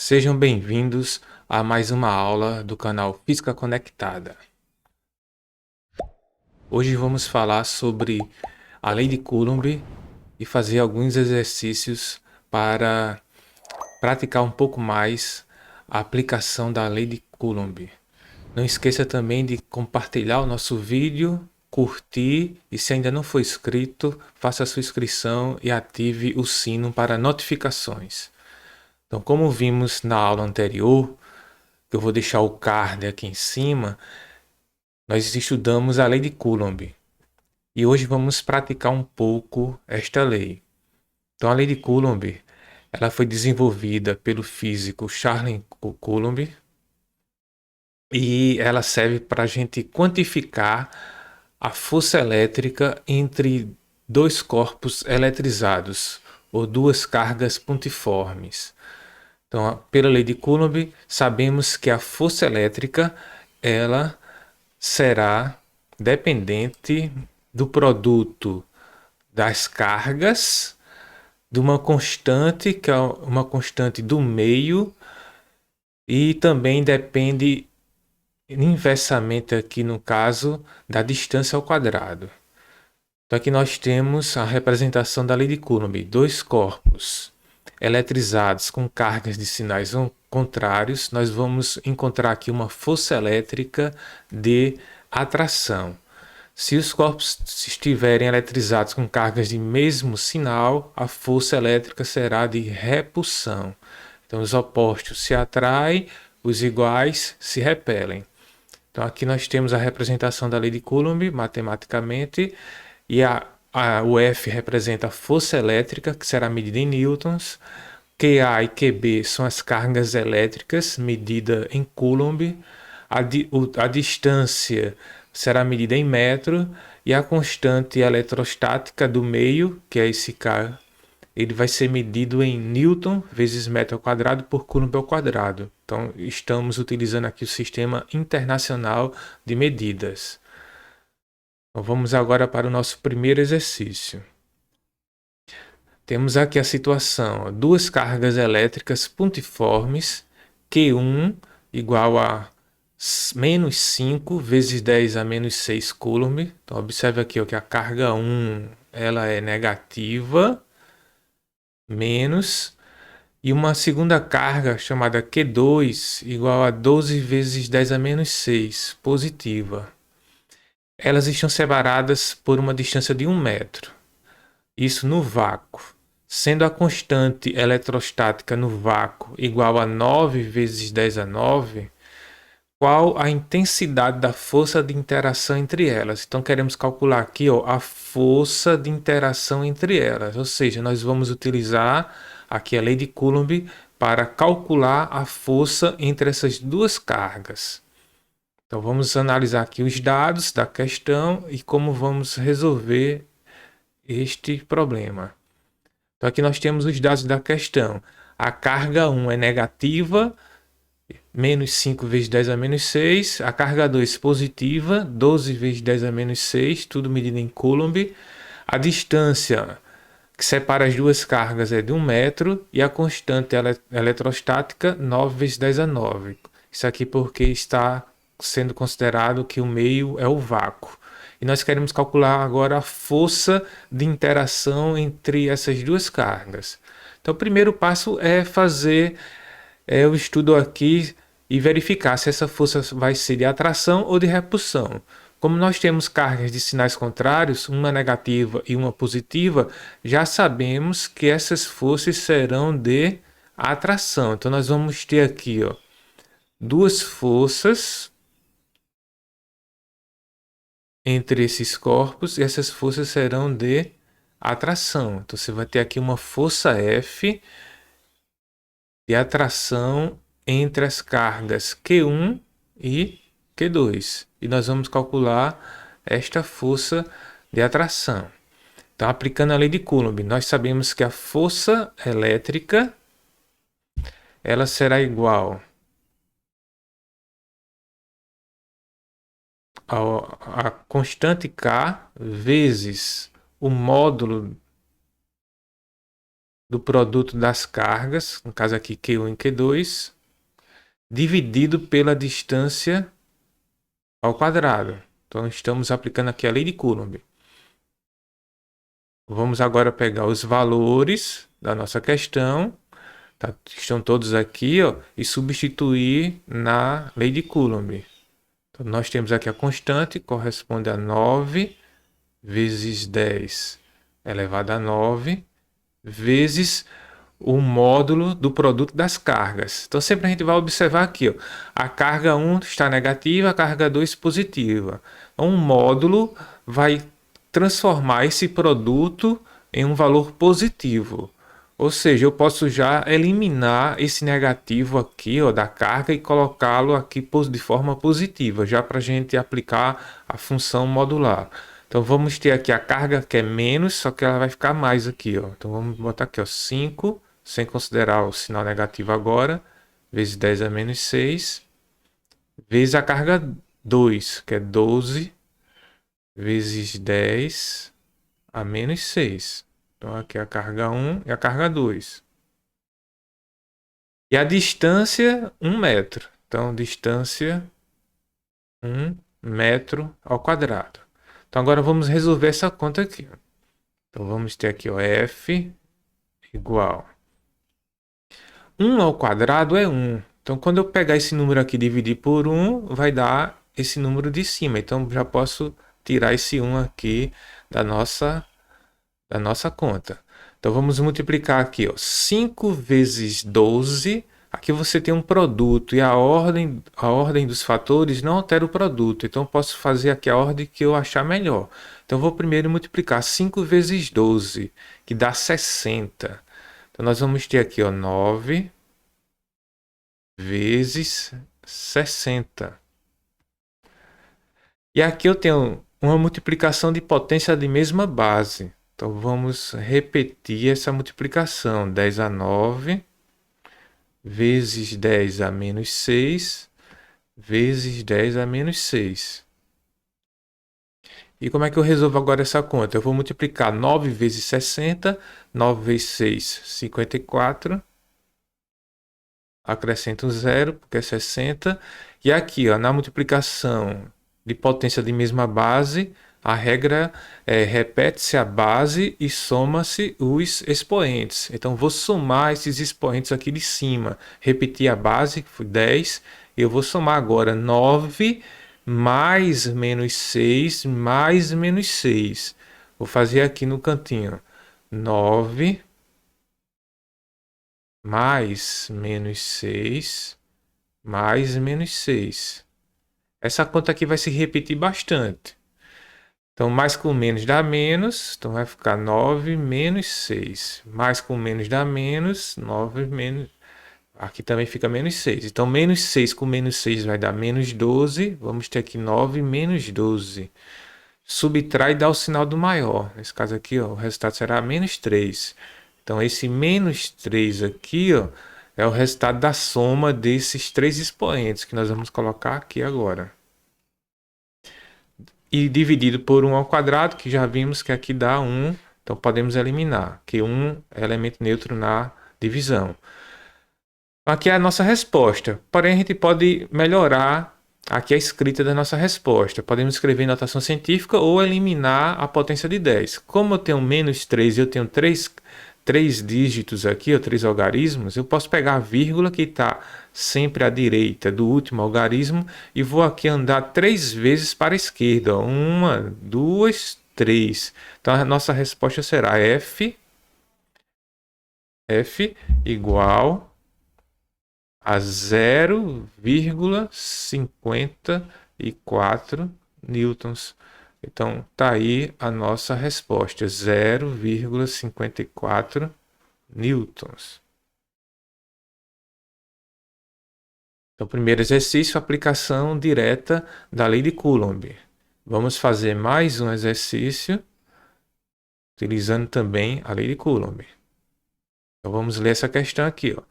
Sejam bem-vindos a mais uma aula do canal Física Conectada. Hoje vamos falar sobre a lei de Coulomb e fazer alguns exercícios para praticar um pouco mais a aplicação da lei de Coulomb. Não esqueça também de compartilhar o nosso vídeo, curtir e, se ainda não for inscrito, faça a sua inscrição e ative o sino para notificações. Então, como vimos na aula anterior, eu vou deixar o card aqui em cima, nós estudamos a lei de Coulomb e hoje vamos praticar um pouco esta lei. Então, a lei de Coulomb, ela foi desenvolvida pelo físico Charles Coulomb e ela serve para a gente quantificar a força elétrica entre dois corpos eletrizados ou duas cargas pontiformes. Então, pela lei de Coulomb, sabemos que a força elétrica ela será dependente do produto das cargas, de uma constante, que é uma constante do meio, e também depende inversamente aqui no caso da distância ao quadrado. Então aqui nós temos a representação da lei de Coulomb, dois corpos eletrizados com cargas de sinais contrários, nós vamos encontrar aqui uma força elétrica de atração. Se os corpos estiverem eletrizados com cargas de mesmo sinal, a força elétrica será de repulsão. Então os opostos se atraem, os iguais se repelem. Então aqui nós temos a representação da lei de Coulomb matematicamente, e o F representa a força elétrica, que será medida em newtons. QA e QB são as cargas elétricas medidas em Coulomb. A distância será medida em metro e a constante eletrostática do meio, que é esse K, ele vai ser medido em newton vezes metro ao quadrado por coulomb ao quadrado. Então, estamos utilizando aqui o sistema internacional de medidas. Então, vamos agora para o nosso primeiro exercício. Temos aqui a situação, duas cargas elétricas pontiformes, Q1 igual a menos 5 vezes 10 a menos 6 coulomb. Então, observe aqui que a carga 1 ela é negativa, menos, e uma segunda carga chamada Q2 igual a 12 vezes 10 a menos 6, positiva. Elas estão separadas por uma distância de 1 metro. Isso no vácuo. Sendo a constante eletrostática no vácuo igual a 9 vezes 10 a 9, qual a intensidade da força de interação entre elas? Então queremos calcular aqui a força de interação entre elas, ou seja, nós vamos utilizar aqui a lei de Coulomb para calcular a força entre essas duas cargas. Então vamos analisar aqui os dados da questão e como vamos resolver este problema. Então aqui nós temos os dados da questão. A carga 1 é negativa, menos 5 vezes 10 a menos 6. A carga 2 positiva, 12 vezes 10 a menos 6, tudo medido em Coulomb. A distância que separa as duas cargas é de 1 metro e a constante eletrostática 9 vezes 10 a 9. Isso aqui porque está sendo considerado que o meio é o vácuo. E nós queremos calcular agora a força de interação entre essas duas cargas. Então, o primeiro passo é fazer o estudo aqui e verificar se essa força vai ser de atração ou de repulsão. Como nós temos cargas de sinais contrários, uma negativa e uma positiva, já sabemos que essas forças serão de atração. Então, nós vamos ter aqui duas forças entre esses corpos e essas forças serão de atração. Então você vai ter aqui uma força F de atração entre as cargas Q1 e Q2. E nós vamos calcular esta força de atração. Então, aplicando a lei de Coulomb, nós sabemos que a força elétrica ela será igual a constante K vezes o módulo do produto das cargas, no caso aqui Q1 e Q2, dividido pela distância ao quadrado. Então estamos aplicando aqui a lei de Coulomb. Vamos agora pegar os valores da nossa questão, tá? Estão todos aqui, ó, e substituir na lei de Coulomb. Então, nós temos aqui a constante, corresponde a 9 vezes 10 elevado a 9, vezes o módulo do produto das cargas. Então, sempre a gente vai observar aqui, ó, a carga 1 está negativa, a carga 2 positiva. Então, um módulo vai transformar esse produto em um valor positivo. Ou seja, eu posso já eliminar esse negativo aqui, ó, da carga e colocá-lo aqui de forma positiva, já para a gente aplicar a função modular. Então vamos ter aqui a carga que é menos, só que ela vai ficar mais aqui, ó. Então vamos botar aqui, ó, 5, sem considerar o sinal negativo agora, vezes 10 a menos 6, vezes a carga 2, que é 12, vezes 10 a menos 6. Então aqui é a carga 1 e a carga 2. E a distância, 1 metro. Então, distância 1 metro ao quadrado. Então, agora vamos resolver essa conta aqui. Então, vamos ter aqui, ó, F igual 1 ao quadrado é 1. Então, quando eu pegar esse número aqui e dividir por 1, vai dar esse número de cima. Então, já posso tirar esse 1 aqui da nossa conta. Então, vamos multiplicar aqui, ó, 5 vezes 12. Aqui você tem um produto e a ordem dos fatores não altera o produto. Então, eu posso fazer aqui a ordem que eu achar melhor. Então, eu vou primeiro multiplicar 5 vezes 12, que dá 60. Então, nós vamos ter aqui, ó, 9 vezes 60. E aqui eu tenho uma multiplicação de potência de mesma base. Então, vamos repetir essa multiplicação. 10 a 9 vezes 10 a menos 6 vezes 10 a menos 6. E como é que eu resolvo agora essa conta? Eu vou multiplicar 9 vezes 60, 9 vezes 6, 54. Acrescento um zero, porque é 60. E aqui, ó, na multiplicação de potência de mesma base, a regra é repete-se a base e soma-se os expoentes. Então, vou somar esses expoentes aqui de cima. Repetir a base, que foi 10. Eu vou somar agora 9 mais menos 6 mais menos 6. Vou fazer aqui no cantinho. 9 mais menos 6 mais menos 6. Essa conta aqui vai se repetir bastante. Então, mais com menos dá menos. Então, vai ficar 9 menos 6. Mais com menos dá menos. 9 menos... Aqui também fica menos 6. Então, menos 6 com menos 6 vai dar menos 12. Vamos ter aqui 9 menos 12. Subtrai e dá o sinal do maior. Nesse caso aqui, ó, o resultado será menos 3. Então, esse menos 3 aqui, ó, é o resultado da soma desses três expoentes que nós vamos colocar aqui agora. E dividido por 1 ao quadrado, que já vimos que aqui dá 1. Então, podemos eliminar, que 1 é elemento neutro na divisão. Aqui é a nossa resposta. Porém, a gente pode melhorar aqui a escrita da nossa resposta. Podemos escrever em notação científica ou eliminar a potência de 10. Como eu tenho menos 3 e eu tenho 3 dígitos aqui, ou 3 algarismos, eu posso pegar a vírgula que está sempre à direita do último algarismo e vou aqui andar 3 vezes para a esquerda. 1, 2, 3. Então, a nossa resposta será F igual a 0,54 newtons. Então, tá aí a nossa resposta, 0,54 newtons. Então, primeiro exercício, aplicação direta da lei de Coulomb. Vamos fazer mais um exercício, utilizando também a lei de Coulomb. Então, vamos ler essa questão aqui, ó.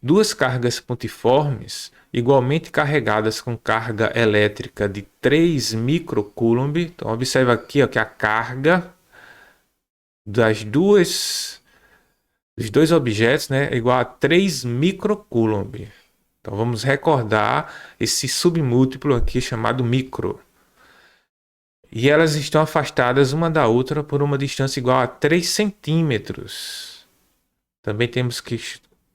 Duas cargas pontiformes, igualmente carregadas com carga elétrica de 3 microcoulomb. Então, observa aqui, ó, que a carga das duas dos dois objetos, né, é igual a 3 microcoulomb. Então vamos recordar esse submúltiplo aqui chamado micro. E elas estão afastadas uma da outra por uma distância igual a 3 centímetros. Também temos que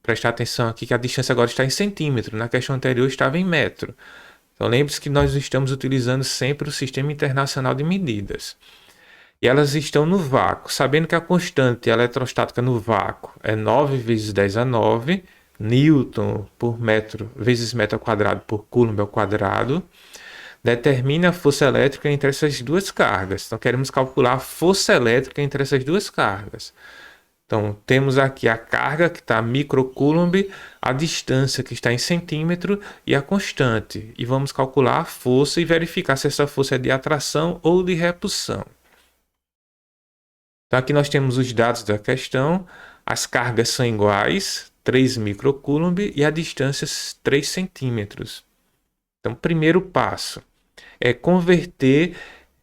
prestar atenção aqui que a distância agora está em centímetro. Na questão anterior estava em metro. Então lembre-se que nós estamos utilizando sempre o Sistema Internacional de Medidas. E elas estão no vácuo. Sabendo que a constante eletrostática no vácuo é 9 vezes 10 a 9 Newton por metro vezes metro ao quadrado por coulomb ao quadrado, determina a força elétrica entre essas duas cargas. Então queremos calcular a força elétrica entre essas duas cargas. Então temos aqui a carga que está microcoulomb, a distância que está em centímetro e a constante. E vamos calcular a força e verificar se essa força é de atração ou de repulsão. Então aqui nós temos os dados da questão. As cargas são iguais, 3 microcoulomb, e a distância 3 centímetros. Então, primeiro passo é converter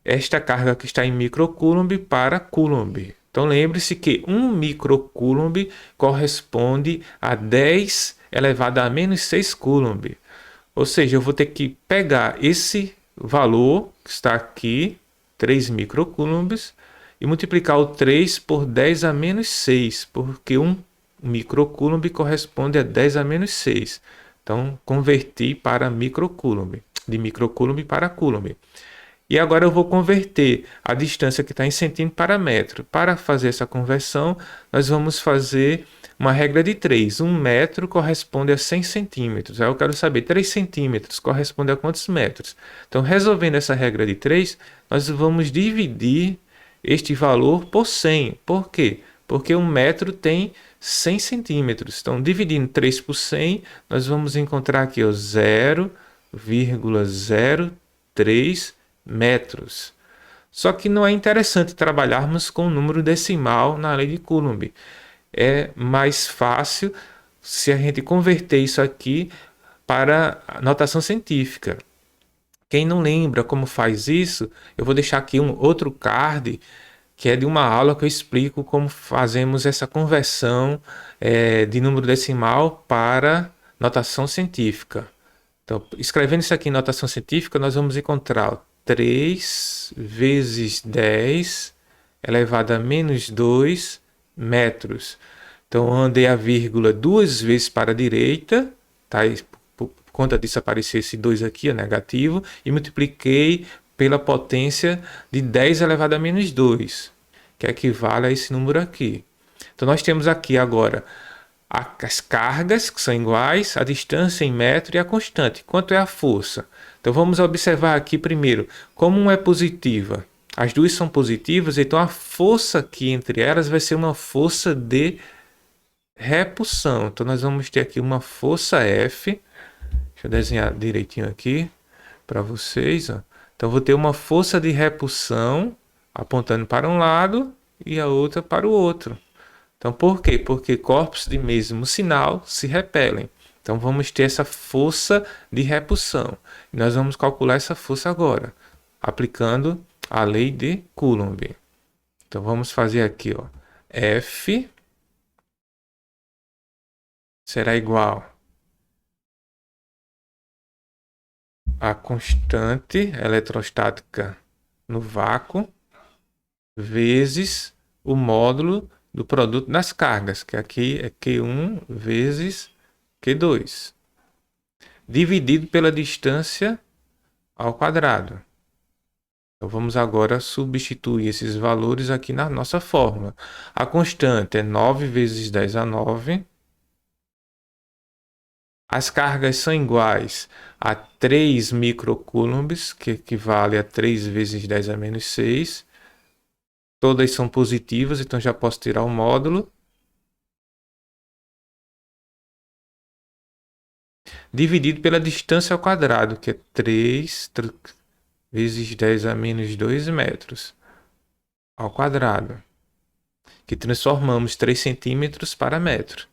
esta carga que está em microcoulomb para coulomb. Então, lembre-se que 1 microcoulomb corresponde a 10 elevado a menos 6 coulomb. Ou seja, eu vou ter que pegar esse valor que está aqui, 3 microcoulombs, e multiplicar o 3 por 10 a menos 6, porque 1 microcoulomb corresponde a 10 a menos 6. Então, converti para microcoulomb, de microcoulomb para coulomb. E agora eu vou converter a distância que está em centímetro para metro. Para fazer essa conversão, nós vamos fazer uma regra de 3. 1 metro corresponde a 100 centímetros. Aí eu quero saber, 3 centímetros corresponde a quantos metros? Então, resolvendo essa regra de 3, nós vamos dividir este valor por 100. Por quê? Porque 1 metro tem 100 centímetros. Então, dividindo 3 por 100, nós vamos encontrar aqui 0,03 metros. Só que não é interessante trabalharmos com o número decimal na lei de Coulomb. É mais fácil se a gente converter isso aqui para a notação científica. Quem não lembra como faz isso, eu vou deixar aqui um outro card que é de uma aula que eu explico como fazemos essa conversão de número decimal para notação científica. Então, escrevendo isso aqui em notação científica, nós vamos encontrar 3 vezes 10 elevado a menos 2 metros. Então, eu andei a vírgula duas vezes para a direita, tá? Por conta disso apareceu esse 2 aqui, é negativo, e multipliquei pela potência de 10 elevado a menos 2, que equivale a esse número aqui. Então, nós temos aqui agora as cargas, que são iguais, a distância em metro e a constante. Quanto é a força? Então vamos observar aqui primeiro, como uma é positiva, as duas são positivas, então a força aqui entre elas vai ser uma força de repulsão. Então nós vamos ter aqui uma força F, deixa eu desenhar direitinho aqui para vocês. Ó. Então vou ter uma força de repulsão apontando para um lado e a outra para o outro. Então, por quê? Porque corpos de mesmo sinal se repelem. Então, vamos ter essa força de repulsão. E nós vamos calcular essa força agora, aplicando a lei de Coulomb. Então, vamos fazer aqui, ó. F será igual a constante eletrostática no vácuo vezes o módulo do produto das cargas, que aqui é Q1 vezes Q2, dividido pela distância ao quadrado. Então vamos agora substituir esses valores aqui na nossa fórmula. A constante é 9 vezes 10 a 9. As cargas são iguais a 3 microcoulombs, que equivale a 3 vezes 10 a menos 6. Todas são positivas, então já posso tirar o módulo. Dividido pela distância ao quadrado, que é 3 vezes 10 a menos 2 metros ao quadrado. Que transformamos 3 centímetros para metro.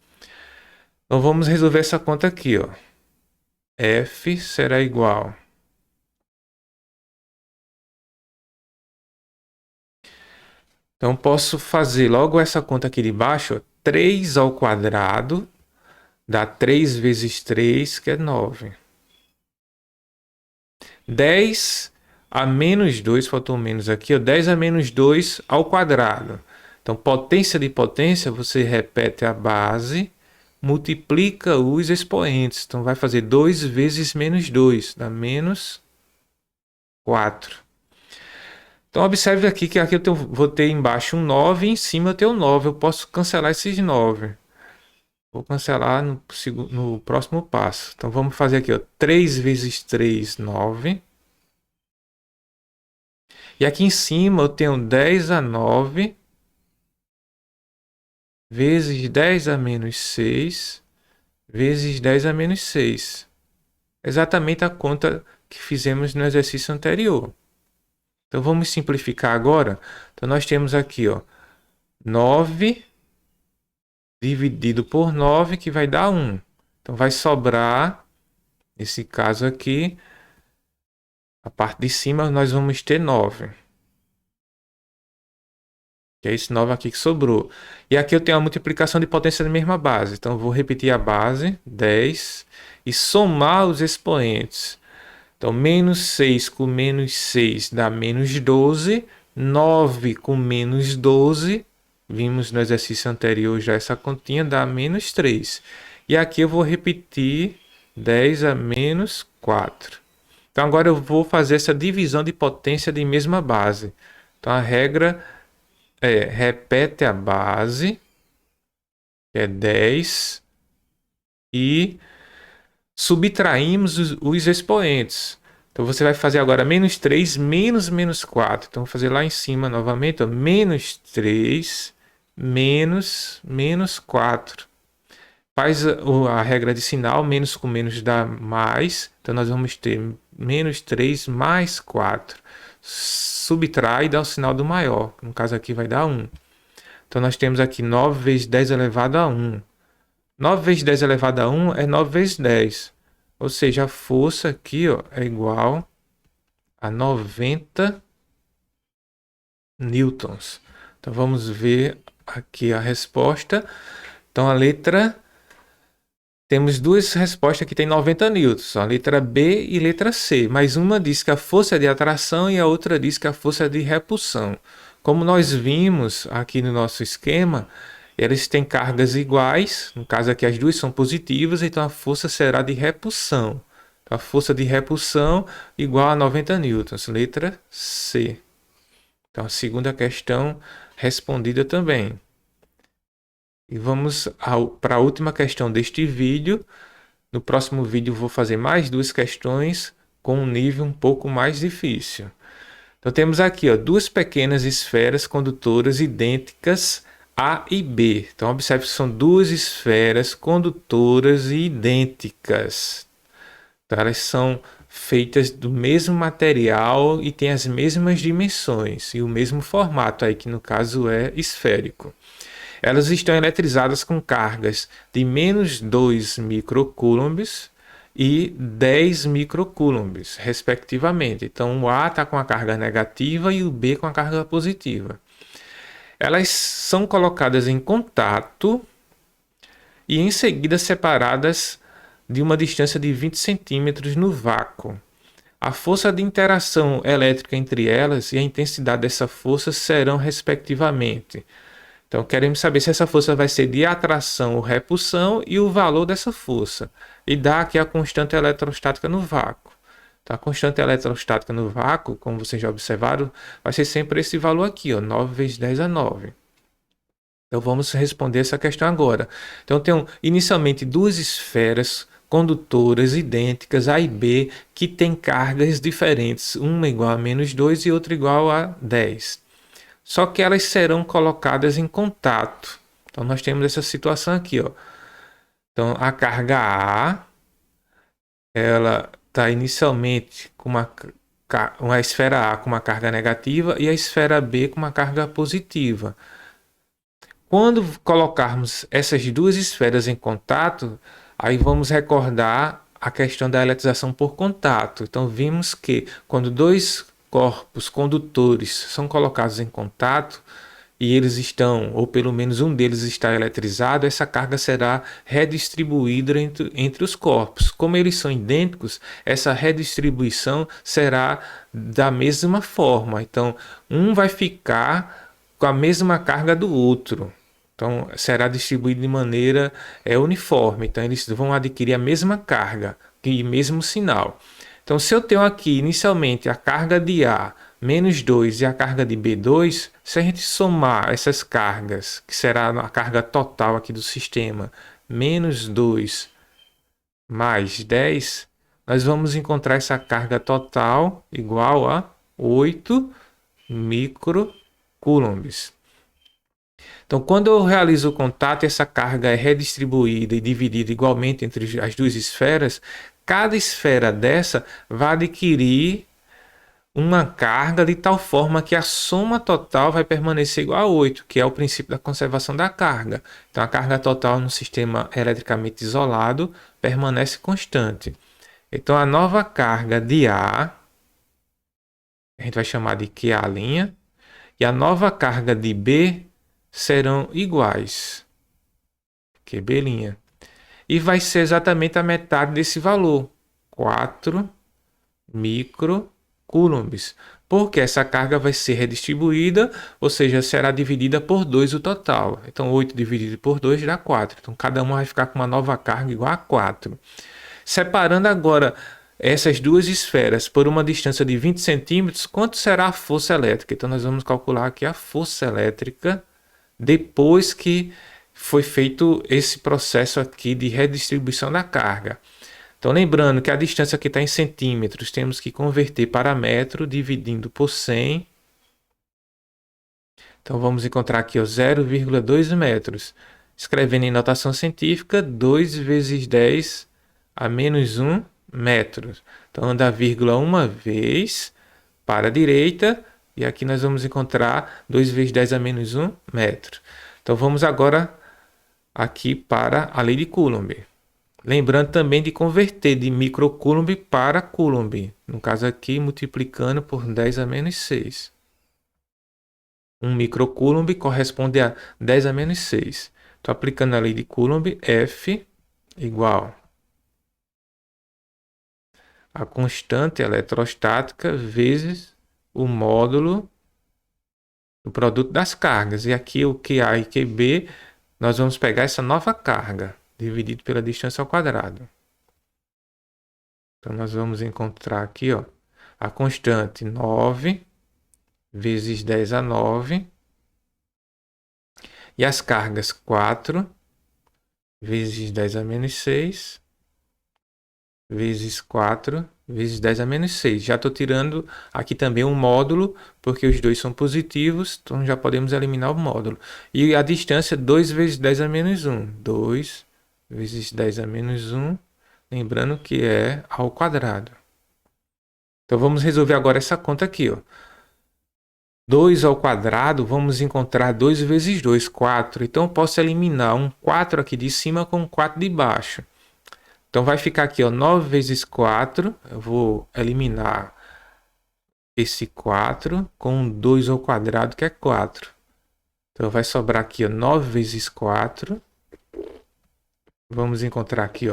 Então vamos resolver essa conta aqui. Ó. F será igual Então, posso fazer logo essa conta aqui de baixo, ó, 3 ao quadrado dá 3 vezes 3, que é 9. 10 a menos 2, faltou um menos aqui, ó, 10 a menos 2 ao quadrado. Então, potência de potência, você repete a base, multiplica os expoentes. Então, vai fazer 2 vezes menos 2, dá menos 4. Então, observe aqui que aqui vou ter embaixo um 9 e em cima eu tenho 9. Eu posso cancelar esses 9. Vou cancelar no próximo passo. Então, vamos fazer aqui, ó, 3 vezes 3, 9. E aqui em cima eu tenho 10 a 9 vezes 10 a menos 6 vezes 10 a menos 6. Exatamente a conta que fizemos no exercício anterior. Então vamos simplificar agora. Então nós temos aqui, ó, 9 dividido por 9, que vai dar 1. Então vai sobrar, nesse caso aqui, a parte de cima nós vamos ter 9. Que é esse 9 aqui que sobrou. E aqui eu tenho a multiplicação de potência da mesma base. Então eu vou repetir a base, 10, e somar os expoentes. Então, menos 6 com menos 6 dá menos 12. 9 com menos 12, vimos no exercício anterior já essa continha, dá menos 3. E aqui eu vou repetir 10 a menos 4. Então, agora eu vou fazer essa divisão de potência de mesma base. Então, a regra é, repete a base, que é 10, e subtraímos os expoentes. Então você vai fazer agora menos 3 menos menos 4. Então vou fazer lá em cima novamente, ó, menos 3 menos menos 4. Faz a regra de sinal, menos com menos dá mais. Então nós vamos ter menos 3 mais 4. Subtrai e dá o sinal do maior. No caso aqui vai dar 1. Então nós temos aqui 9 vezes 10 elevado a 1. 9 vezes 10 elevado a 1 é 9 vezes 10. Ou seja, a força aqui, ó, é igual a 90 newtons. Então vamos ver aqui a resposta. Então a letra... Temos duas respostas que tem 90 newtons. A letra B e letra C. Mas uma diz que a força é de atração e a outra diz que a força é de repulsão. Como nós vimos aqui no nosso esquema, eles têm cargas iguais, no caso aqui as duas são positivas, então a força será de repulsão. Então, a força de repulsão igual a 90 newtons, letra C. Então a segunda questão respondida também. E vamos para a última questão deste vídeo. No próximo vídeo vou fazer mais duas questões com um nível um pouco mais difícil. Então temos aqui, ó, duas pequenas esferas condutoras idênticas A e B. Então observe que são duas esferas condutoras e idênticas. Então, elas são feitas do mesmo material e têm as mesmas dimensões e o mesmo formato aí, que no caso é esférico. Elas estão eletrizadas com cargas de menos 2 microcoulombs e 10 microcoulombs, respectivamente. Então, o A está com a carga negativa e o B com a carga positiva. Elas são colocadas em contato e em seguida separadas de uma distância de 20 centímetros no vácuo. A força de interação elétrica entre elas e a intensidade dessa força serão respectivamente. Então, queremos saber se essa força vai ser de atração ou repulsão e o valor dessa força. E dá aqui a constante eletrostática no vácuo. Então, a constante eletrostática no vácuo, como vocês já observaram, vai ser sempre esse valor aqui, ó, 9 vezes 10 a 9. Então, vamos responder essa questão agora. Então, tem inicialmente duas esferas condutoras idênticas, A e B, que têm cargas diferentes. Uma igual a menos 2 e outra igual a 10. Só que elas serão colocadas em contato. Então, nós temos essa situação aqui, ó. Então, a carga A, ela está inicialmente com uma esfera A com uma carga negativa e a esfera B com uma carga positiva. Quando colocarmos essas duas esferas em contato, aí vamos recordar a questão da eletrização por contato. Então, vimos que quando dois corpos condutores são colocados em contato, e eles estão, ou pelo menos um deles está eletrizado, essa carga será redistribuída entre os corpos. Como eles são idênticos, essa redistribuição será da mesma forma. Então, um vai ficar com a mesma carga do outro. Então, será distribuído de maneira uniforme. Então, eles vão adquirir a mesma carga e mesmo sinal. Então, se eu tenho aqui inicialmente a carga de A menos 2 e a carga de B2, se a gente somar essas cargas, que será a carga total aqui do sistema, menos 2 mais 10, nós vamos encontrar essa carga total igual a 8 microcoulombs. Então, quando eu realizo o contato, essa carga é redistribuída e dividida igualmente entre as duas esferas. Cada esfera dessa vai adquirir uma carga de tal forma que a soma total vai permanecer igual a 8, que é o princípio da conservação da carga. Então, a carga total no sistema eletricamente isolado permanece constante. Então, a nova carga de A gente vai chamar de QA', e a nova carga de B serão iguais, QB'. E vai ser exatamente a metade desse valor, 4 microcoulombs, porque essa carga vai ser redistribuída, ou seja, será dividida por 2 o total. Então, 8 dividido por 2 dá 4. Então, cada uma vai ficar com uma nova carga igual a 4. Separando agora essas duas esferas por uma distância de 20 centímetros, quanto será a força elétrica? Então, nós vamos calcular aqui a força elétrica depois que foi feito esse processo aqui de redistribuição da carga. Então, lembrando que a distância aqui está em centímetros, temos que converter para metro, dividindo por 100. Então, vamos encontrar aqui 0,2 metros. Escrevendo em notação científica, 2 vezes 10 a menos 1 metros. Então, anda a vírgula uma vez para a direita, e aqui nós vamos encontrar 2 vezes 10 a menos 1 metro. Então, vamos agora aqui para a lei de Coulomb. Lembrando também de converter de microcoulomb para coulomb. No caso aqui, multiplicando por 10 a menos 6. 1 microcoulomb corresponde a 10 a menos 6. Estou aplicando a lei de Coulomb, F igual a constante eletrostática vezes o módulo do produto das cargas. E aqui o QA e QB, nós vamos pegar essa nova carga, dividido pela distância ao quadrado. Então, nós vamos encontrar aqui a constante 9 vezes 10 a 9. E as cargas 4 vezes 10 a menos 6 vezes 4 vezes 10 a menos 6. Já estou tirando aqui também um módulo, porque os dois são positivos, então já podemos eliminar o módulo. E a distância 2 vezes 10 a menos 1. 2 vezes 10 a menos 1, lembrando que é ao quadrado. Então vamos resolver agora essa conta aqui. 2 ao quadrado, vamos encontrar 2 vezes 2, 4. Então eu posso eliminar um 4 aqui de cima com um 4 de baixo. Então vai ficar aqui 9 vezes 4, eu vou eliminar esse 4 com 2 ao quadrado, que é 4. Então vai sobrar aqui 9 vezes 4. Vamos encontrar aqui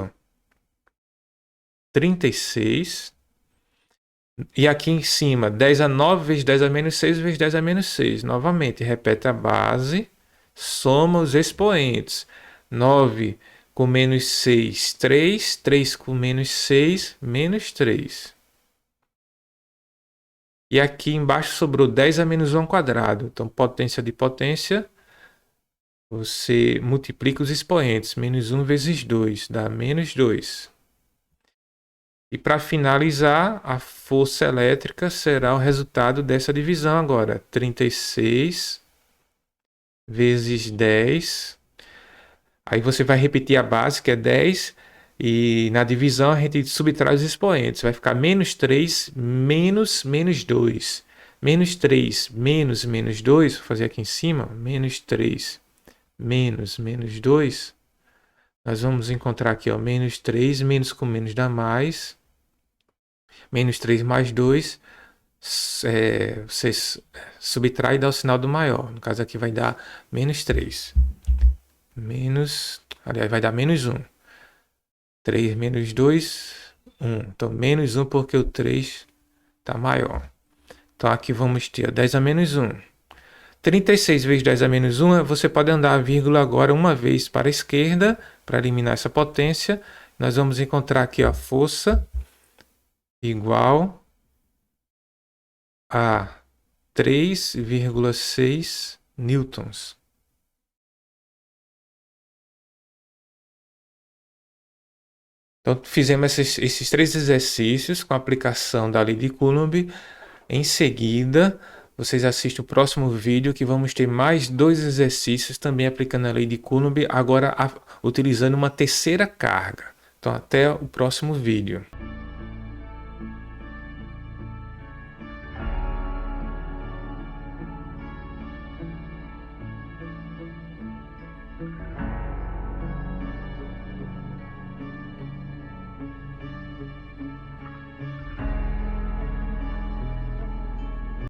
36. E aqui em cima, 10 a 9 vezes 10 a menos 6 vezes 10 a menos 6. Novamente, repete a base, soma os expoentes. 9 com menos 6, 3. 3 com menos 6, menos 3. E aqui embaixo sobrou 10 a menos 1 ao quadrado. Então, potência de potência, você multiplica os expoentes. Menos 1 vezes 2 dá menos 2. E para finalizar, a força elétrica será o resultado dessa divisão agora. 36 vezes 10. Aí você vai repetir a base, que é 10. E na divisão a gente subtrai os expoentes. Vai ficar menos 3 menos menos 2. Menos 3 menos menos 2. Vou fazer aqui em cima. Menos 3 menos menos 2. Nós vamos encontrar aqui, menos 3. Menos com menos dá mais. Menos 3 mais 2 você subtrai e dá o sinal do maior. No caso aqui vai dar menos 3. Aliás, vai dar menos 1. 3 menos 2, 1. Então, menos 1 porque o 3 está maior. Então, aqui vamos ter 10 a menos 1. 36 vezes 10 a menos 1, você pode andar a vírgula agora uma vez para a esquerda, para eliminar essa potência. Nós vamos encontrar aqui a força igual a 3,6 newtons. Então, fizemos esses 3 exercícios com a aplicação da lei de Coulomb. Em seguida, vocês assistem o próximo vídeo que vamos ter mais 2 exercícios também aplicando a lei de Coulomb, agora utilizando uma terceira carga. Então, até o próximo vídeo.